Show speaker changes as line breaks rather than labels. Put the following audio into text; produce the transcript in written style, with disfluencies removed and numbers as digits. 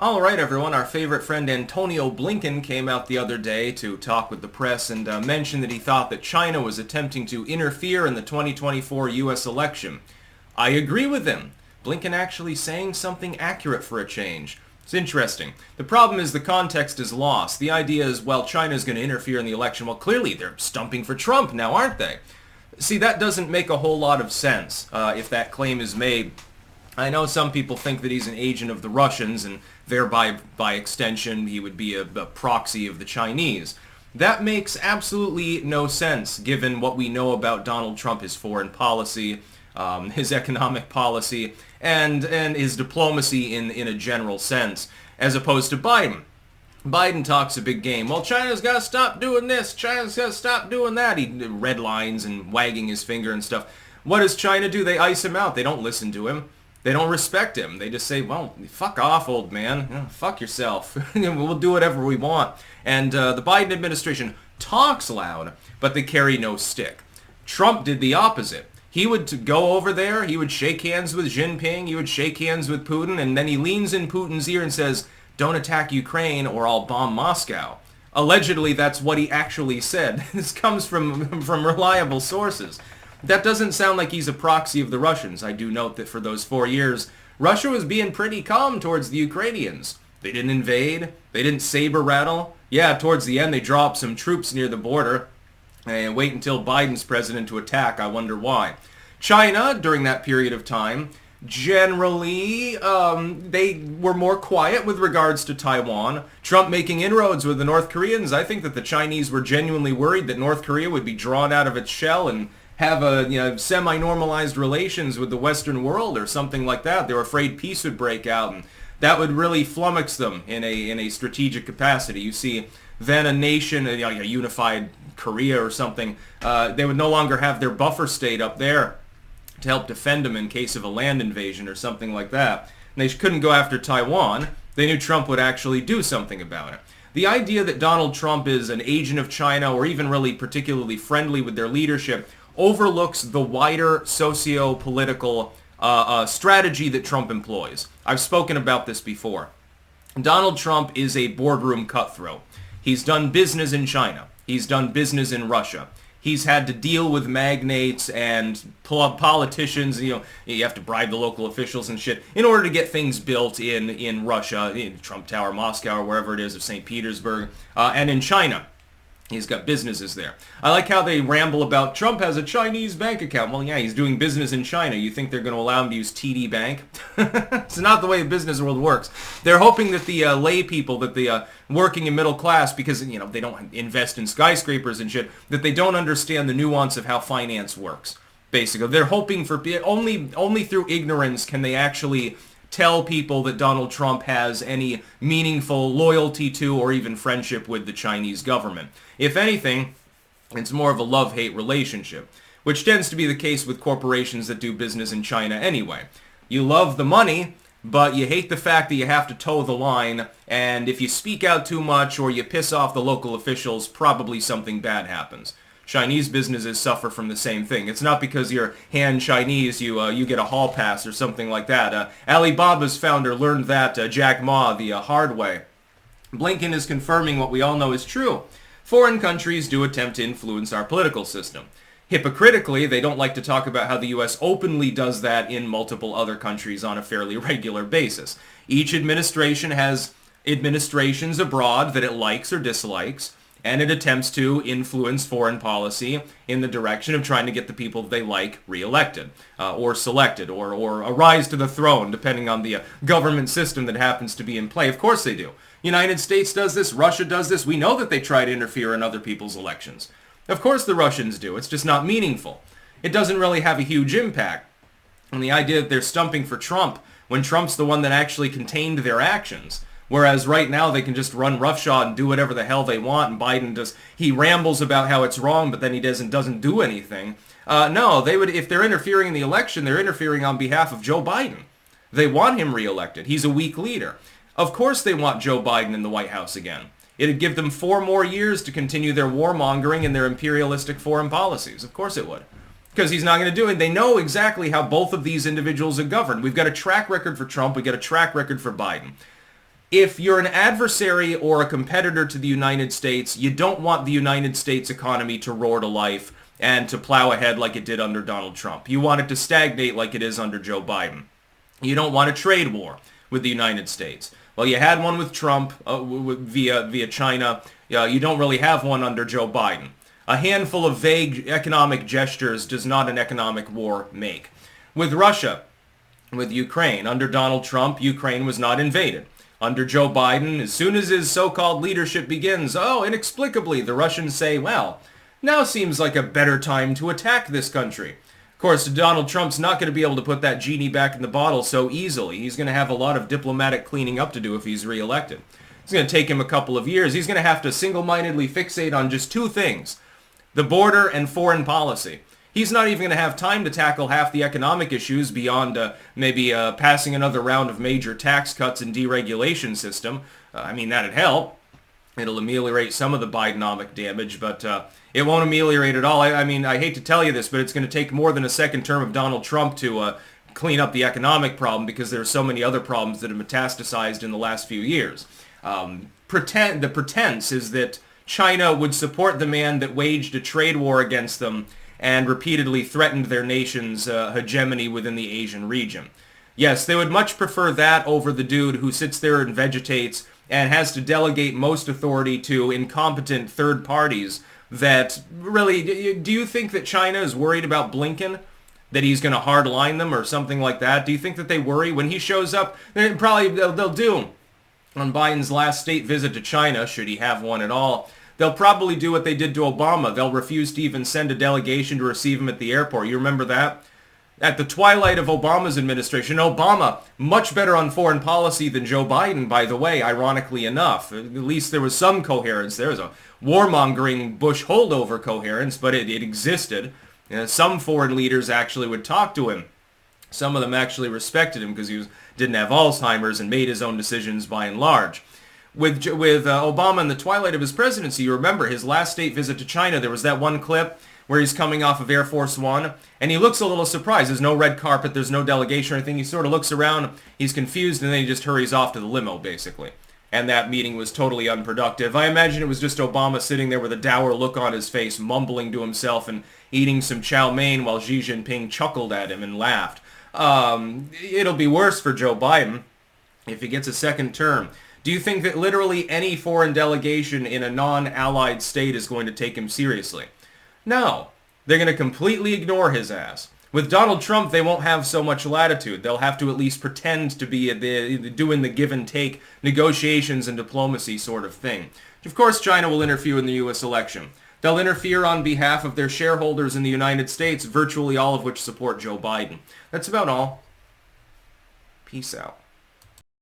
All right, everyone. Our favorite friend Antonio Blinken came out the other day to talk with the press and mentioned that he thought that China was attempting to interfere in the 2024 U.S. election. I agree with him. Blinken actually saying something accurate for a change. It's interesting. The problem is the context is lost. The idea is, well, China's going to interfere in the election. Well, clearly they're stumping for Trump now, aren't they? See, that doesn't make a whole lot of sense if that claim is made. I know some people think that he's an agent of the Russians, and thereby, by extension, he would be a proxy of the Chinese. That makes absolutely no sense, given what we know about Donald Trump, his foreign policy, his economic policy, and his diplomacy in a general sense, as opposed to Biden. Biden talks a big game. Well, China's got to stop doing this. China's got to stop doing that. He red lines and wagging his finger and stuff. What does China do? They ice him out. They don't listen to him. They don't respect him. They just say, well, fuck off, old man. Fuck yourself. We'll do whatever we want. And the Biden administration talks loud, but they carry no stick. Trump did the opposite. He would go over there, he would shake hands with Jinping, he would shake hands with Putin, and then he leans in Putin's ear and says, don't attack Ukraine or I'll bomb Moscow. Allegedly, that's what he actually said. This comes from reliable sources. That doesn't sound like he's a proxy of the Russians. I do note that for those 4 years, Russia was being pretty calm towards the Ukrainians. They didn't invade. They didn't saber rattle. Yeah, towards the end, they dropped some troops near the border and wait until Biden's president to attack. I wonder why. China, during that period of time, generally, they were more quiet with regards to Taiwan. Trump making inroads with the North Koreans. I think that the Chinese were genuinely worried that North Korea would be drawn out of its shell and have a semi-normalized relations with the Western world or something like that. They were afraid peace would break out, and that would really flummox them in a strategic capacity. You see, then a nation, a unified Korea or something, they would no longer have their buffer state up there to help defend them in case of a land invasion or something like that. And they couldn't go after Taiwan. They knew Trump would actually do something about it. The idea that Donald Trump is an agent of China or even really particularly friendly with their leadership overlooks the wider socio-political strategy that Trump employs. I've spoken about this before. Donald Trump is a boardroom cutthroat. He's done business in China. He's done business in Russia. He's had to deal with magnates and politicians. You have to bribe the local officials and shit in order to get things built in Russia, in Trump Tower, Moscow, or wherever it is, or St. Petersburg, and in China. He's got businesses there. I like how they ramble about Trump has a Chinese bank account. Well, yeah, he's doing business in China. You think they're going to allow him to use TD Bank? It's not the way the business world works. They're hoping that the lay people, that the working and middle class, because they don't invest in skyscrapers and shit, that they don't understand the nuance of how finance works. Basically, they're hoping for only through ignorance can they actually tell people that Donald Trump has any meaningful loyalty to or even friendship with the Chinese government. If anything, it's more of a love-hate relationship, which tends to be the case with corporations that do business in China anyway. You love the money, but you hate the fact that you have to toe the line, and if you speak out too much or you piss off the local officials, probably something bad happens. Chinese businesses suffer from the same thing. It's not because you're Han Chinese you get a hall pass or something like that. Alibaba's founder learned that, Jack Ma, the hard way. Blinken is confirming what we all know is true. Foreign countries do attempt to influence our political system. Hypocritically, they don't like to talk about how the U.S. openly does that in multiple other countries on a fairly regular basis. Each administration has administrations abroad that it likes or dislikes, and it attempts to influence foreign policy in the direction of trying to get the people they like reelected, or selected, or rise to the throne, depending on the government system that happens to be in play. Of course they do. United States does this, Russia does this. We know that they try to interfere in other people's elections. Of course the Russians do. It's just not meaningful. It doesn't really have a huge impact. And the idea that they're stumping for Trump when Trump's the one that actually contained their actions. Whereas right now they can just run roughshod and do whatever the hell they want, and Biden he rambles about how it's wrong, but then he doesn't do anything. No, they would, if they're interfering in the election, they're interfering on behalf of Joe Biden. They want him reelected. He's a weak leader. Of course they want Joe Biden in the White House again. It'd give them 4 more years to continue their warmongering and their imperialistic foreign policies. Of course it would. Because he's not going to do it. They know exactly how both of these individuals are governed. We've got a track record for Trump. We've got a track record for Biden. If you're an adversary or a competitor to the United States, you don't want the United States economy to roar to life and to plow ahead like it did under Donald Trump. You want it to stagnate like it is under Joe Biden. You don't want a trade war with the United States. Well, you had one with Trump via China. You don't really have one under Joe Biden. A handful of vague economic gestures does not an economic war make. With Russia, with Ukraine, under Donald Trump, Ukraine was not invaded. Under Joe Biden, as soon as his so-called leadership begins, inexplicably, the Russians say, well, now seems like a better time to attack this country. Of course, Donald Trump's not going to be able to put that genie back in the bottle so easily. He's going to have a lot of diplomatic cleaning up to do if he's reelected. It's going to take him a couple of years. He's going to have to single-mindedly fixate on just two things, the border and foreign policy. He's not even going to have time to tackle half the economic issues beyond maybe passing another round of major tax cuts and deregulation system. That'd help. It'll ameliorate some of the Bidenomic damage, but it won't ameliorate it all. I hate to tell you this, but it's going to take more than a second term of Donald Trump to clean up the economic problem because there are so many other problems that have metastasized in the last few years. The pretense is that China would support the man that waged a trade war against them and repeatedly threatened their nation's hegemony within the Asian region. Yes, they would much prefer that over the dude who sits there and vegetates and has to delegate most authority to incompetent third parties that really... Do you think that China is worried about Blinken? That he's going to hardline them or something like that? Do you think that they worry? When he shows up, they'll do on Biden's last state visit to China, should he have one at all. They'll probably do what they did to Obama. They'll refuse to even send a delegation to receive him at the airport. You remember that? At the twilight of Obama's administration, Obama, much better on foreign policy than Joe Biden, by the way, ironically enough. At least there was some coherence. There was a warmongering Bush holdover coherence, but it existed. Some foreign leaders actually would talk to him. Some of them actually respected him because he didn't have Alzheimer's and made his own decisions by and large. With Obama in the twilight of his presidency, you remember his last state visit to China, there was that one clip where he's coming off of Air Force One, and he looks a little surprised. There's no red carpet, there's no delegation or anything. He sort of looks around, he's confused, and then he just hurries off to the limo, basically. And that meeting was totally unproductive. I imagine it was just Obama sitting there with a dour look on his face, mumbling to himself and eating some chow mein while Xi Jinping chuckled at him and laughed. It'll be worse for Joe Biden if he gets a second term. Do you think that literally any foreign delegation in a non-allied state is going to take him seriously? No. They're going to completely ignore his ass. With Donald Trump, they won't have so much latitude. They'll have to at least pretend to be doing the give and take negotiations and diplomacy sort of thing. Of course, China will interfere in the U.S. election. They'll interfere on behalf of their shareholders in the United States, virtually all of which support Joe Biden. That's about all. Peace out.